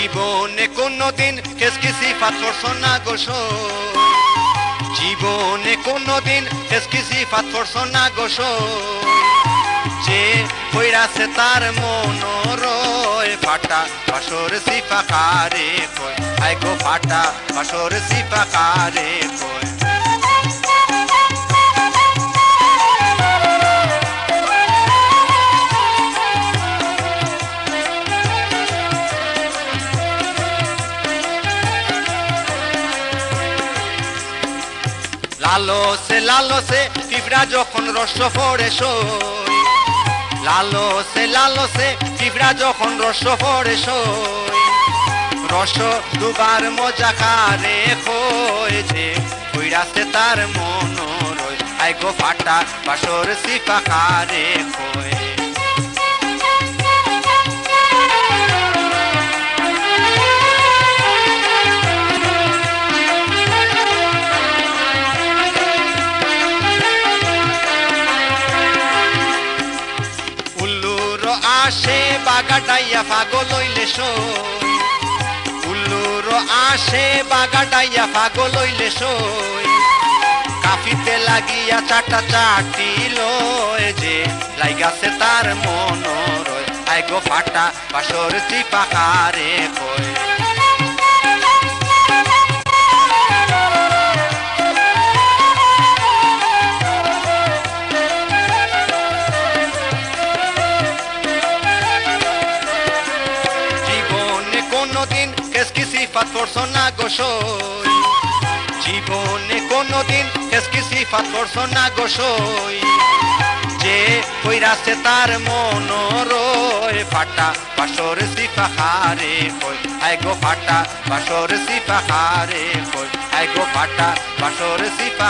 জীবনে কোনদিন কেসকি সিফাত করছো না গো সই, জীবনে কোনদিন কেসকি সিফাত করছো না গো সই, যে কইরাছে তার মনোরয় ফাটা বাসর সিফা কারে কই, আই গো ফাটা বাসর সিফা কারে কই। লালসে লালসে পিঁপড়া যখন রস পড়ে সই, লালসে লালসে পিঁপড়া যখন রস পড়ে সই, রস দুবার মজা কারে কই, যে কইরাছে তার মনোরয় আই গো ফাটা বাসর সিফা কারে কই। আসে বাগাডাইয়া পাগল হইলে সই, উল্লুর আসে বাগাডাইয়া পাগল হইলে সই, কাফিতে লাগিয়া চাটা চাটিল, যে লাইগাছে তার মনোরয় আই গো ফাটা বাসর সিফা কারে কই। কোনদিন কেসকি সিফাত করছো না গো সই, জীবনে কোনদিন কেসকি সিফাত করছো না গো সই, যে কইরাছে তার মনোরয় ফাটা বাসর সিফা কারে কই, আই গো ফাটা বাসর সিফা কারে কই, আই গো ফাটা বাসর সিফা।